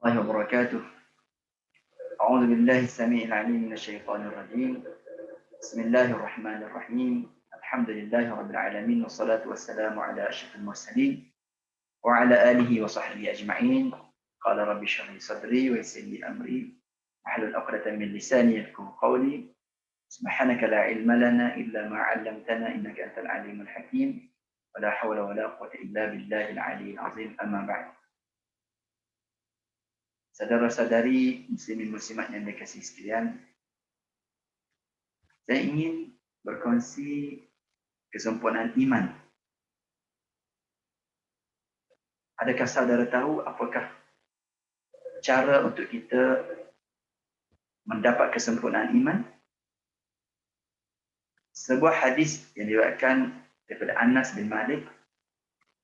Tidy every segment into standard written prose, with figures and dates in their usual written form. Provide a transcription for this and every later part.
الله وبركاته. أعوذ بالله السميع العليم من الشيطان الرجيم. بسم الله الرحمن الرحيم. الحمد لله رب العالمين والصلاة والسلام على أشرف المرسلين وعلى آله وصحبه أجمعين. قال رب اشرح لي صدري ويسر لي أمري واحلل عقدة من لساني يفقهوا قولي. سبحانك لا علم لنا إلا ما علمتنا إنك أنت العليم الحكيم ولا حول ولا قوة إلا بالله العلي العظيم. أما بعد. Saudara-saudari muslimin muslimat yang dikasihi sekalian, saya ingin berkongsi kesempurnaan iman. Adakah saudara tahu apakah cara untuk kita mendapat kesempurnaan iman? Sebuah hadis yang diriwayatkan daripada Anas bin Malik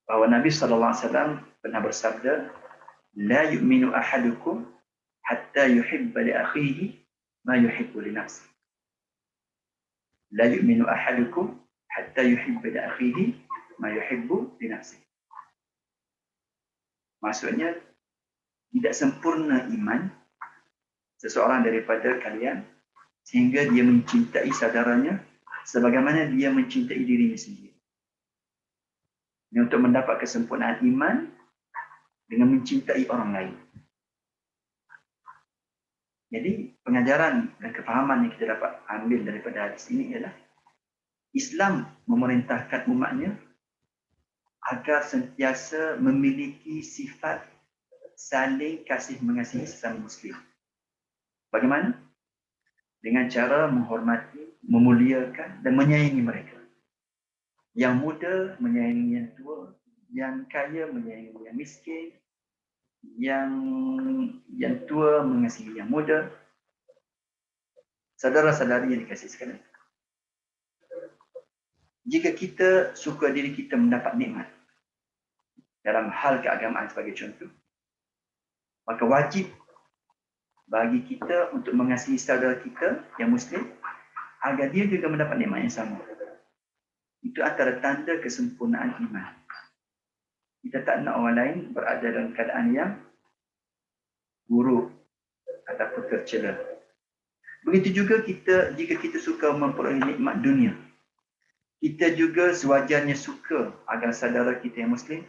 bahawa Nabi SAW pernah bersabda, "La yu'minu ahadukum hatta yuhibba li akhihi ma yuhibbu li nafsihi." La yu'minu ahadukum hatta yuhibba li akhihi ma yuhibbu li nafsihi. Maksudnya, tidak sempurna iman seseorang daripada kalian sehingga dia mencintai saudaranya sebagaimana dia mencintai dirinya sendiri. Ini untuk mendapat kesempurnaan iman dengan mencintai orang lain. Jadi, pengajaran dan kefahaman yang kita dapat ambil daripada hadis ini ialah Islam memerintahkan umatnya agar sentiasa memiliki sifat saling kasih mengasihi sesama Muslim. Bagaimana? Dengan cara menghormati, memuliakan dan menyayangi mereka. Yang muda menyayangi yang tua, yang kaya menyayangi yang miskin, yang tua mengasihi yang muda. Saudara-saudari yang dikasihi sekalian, jika kita suka diri kita mendapat nikmat dalam hal keagamaan sebagai contoh, maka wajib bagi kita untuk mengasihi saudara kita yang Muslim agar dia juga mendapat nikmat yang sama. Itu antara tanda kesempurnaan iman. Kita tak nak orang lain berada dalam keadaan yang buruk ataupun tercela. Begitu juga jika kita suka memperoleh nikmat dunia, kita juga sewajarnya suka agar saudara kita yang Muslim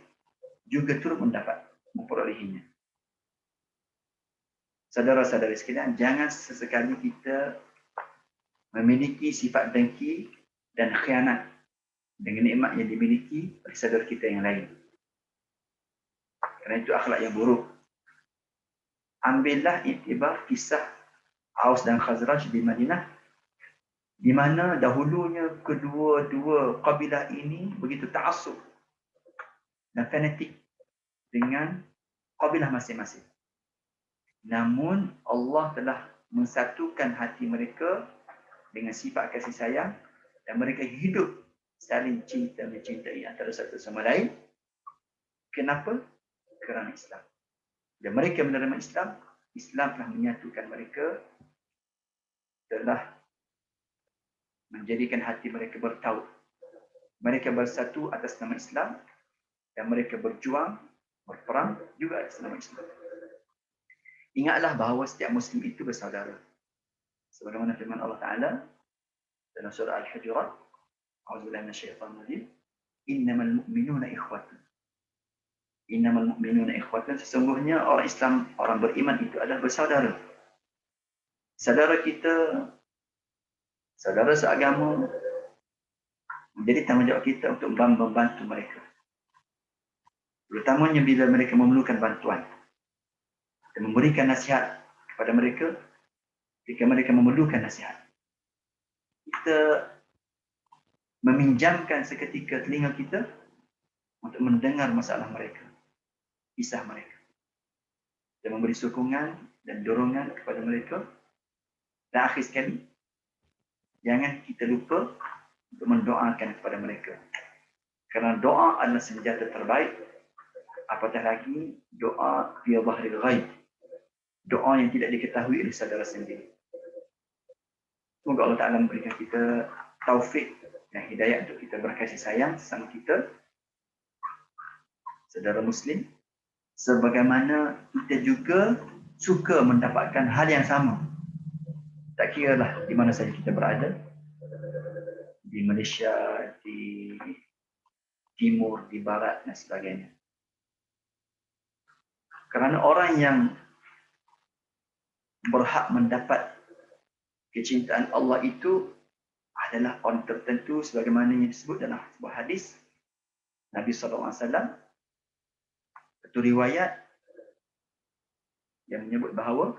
juga turut memperolehinya. Saudara-saudari sekalian, jangan sesekali kita memiliki sifat dengki dan khianat dengan nikmat yang dimiliki oleh saudara kita yang lain. Kerana itu akhlak yang buruk. Ambillah iktibar kisah Aus dan Khazraj di Madinah, di mana dahulunya kedua-dua kabilah ini begitu ta'assub dan fanatik dengan kabilah masing-masing. Namun Allah telah mensatukan hati mereka dengan sifat kasih sayang dan mereka hidup saling cinta mencintai antara satu sama lain. Kenapa? Kerana Islam. Dan mereka menerima Islam, Islam telah menyatukan mereka, telah menjadikan hati mereka bertaut. Mereka bersatu atas nama Islam dan mereka berjuang, berperang juga atas nama Islam. Ingatlah bahawa setiap Muslim itu bersaudara. Sebagaimana firman Allah Ta'ala dalam surah Al-Hujurat, "A'udzubillahi minasyaitonir rajim, innamal mu'minuna ikhwatun." Innamal mu'minuna ikhwatun, sesungguhnya orang Islam, orang beriman itu adalah bersaudara. Saudara kita, saudara seagama, menjadi tanggungjawab kita untuk membantu mereka. Terutamanya bila mereka memerlukan bantuan. Dan memberikan nasihat kepada mereka jika mereka memerlukan nasihat. Kita meminjamkan seketika telinga kita untuk mendengar masalah mereka, kisah mereka, dan memberi sokongan dan dorongan kepada mereka. Dan akhir sekali, jangan kita lupa untuk mendoakan kepada mereka. Kerana doa adalah senjata terbaik, apatah lagi doa fi dhahril ghaib, doa yang tidak diketahui oleh saudara sendiri. Semoga Allah Ta'ala memberikan kita taufik dan hidayah untuk kita berkasih sayang sesama kita, saudara Muslim, sebagaimana kita juga suka mendapatkan hal yang sama. Tak kira lah di mana saja kita berada, di Malaysia, di timur, di barat dan sebagainya. Kerana orang yang berhak mendapat kecintaan Allah itu adalah orang tertentu sebagaimana yang disebut dalam sebuah hadis Nabi SAW. Satu riwayat yang menyebut bahawa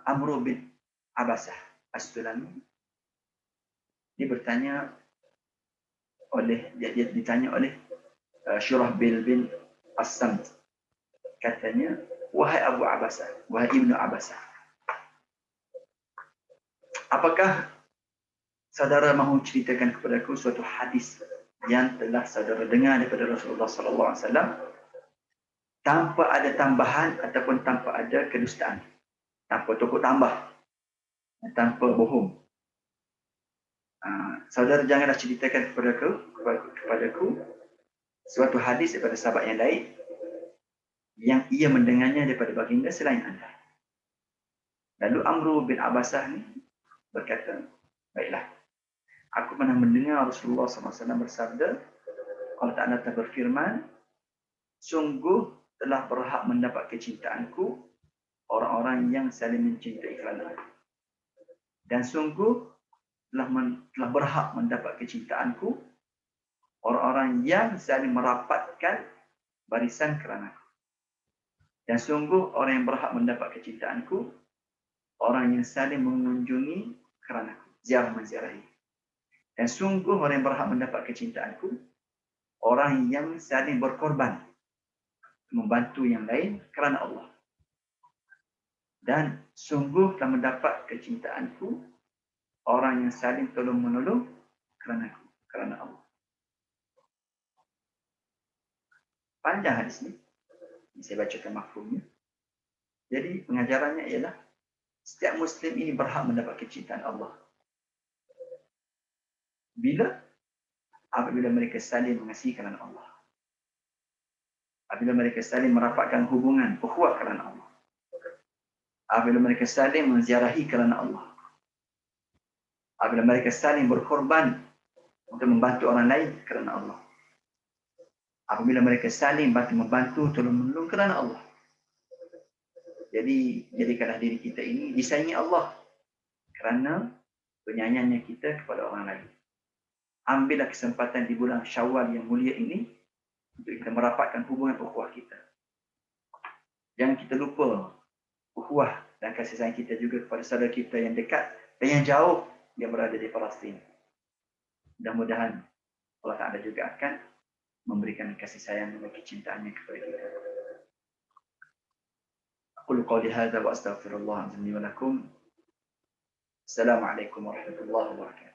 Amr bin Abasah As-Sulami dia ditanya oleh Syurahbil bin As-Samt. Katanya, wahai Abu Abasah, wahai Ibnu Abasah, apakah saudara mahu ceritakan kepadaku suatu hadis yang telah saudara dengar daripada Rasulullah SAW tanpa ada tambahan ataupun tanpa ada kedustaan, tanpa tokok tambah, tanpa bohong. Saudara janganlah ceritakan kepadaku suatu hadis daripada sahabat yang lain yang ia mendengarnya daripada baginda selain anda. Lalu Amr bin Abasah ni berkata, baiklah, aku pernah mendengar Rasulullah SAW bersabda, Allah Ta'ala telah berfirman, sungguh telah berhak mendapat kecintaanku orang-orang yang saling mencintai kerana aku. Dan sungguh telah berhak mendapat kecintaanku orang-orang yang saling merapatkan barisan kerana aku. Dan sungguh orang yang berhak mendapat kecintaanku orang yang saling mengunjungi kerana aku, ziarah menziarahi. Dan sungguh orang yang berhak mendapat kecintaanku orang yang saling berkorban membantu yang lain kerana Allah. Dan sungguh telah mendapat kecintaanku orang yang saling tolong-menolong kerana aku, kerana Allah. Panjang hadis ni. Saya bacakan mafhumnya. Jadi pengajarannya ialah setiap Muslim ini berhak mendapat kecintaan Allah. Apabila mereka saling mengasihi kerana Allah. Apabila mereka saling merapatkan hubungan ukhuwah kerana Allah. Apabila mereka saling menziarahi kerana Allah. Apabila mereka saling berkorban untuk membantu orang lain kerana Allah. Apabila mereka saling membantu tolong-menolong kerana Allah. Jadi, jadikanlah diri kita ini disayangi Allah kerana penyayangannya kita kepada orang lain. Ambillah kesempatan di bulan Syawal yang mulia ini untuk kita merapatkan hubungan ukhuwah kita. Jangan kita lupa ukhuwah dan kasih sayang kita juga kepada saudara kita yang dekat dan yang jauh yang berada di Palestin. Mudah-mudahan Allah Ta'ala juga akan memberikan kasih sayang dan kecintaannya kepada kita. Aqulu qawli hadza wa astaghfirullah azim li wa lakum. Assalamualaikum warahmatullahi wabarakatuh.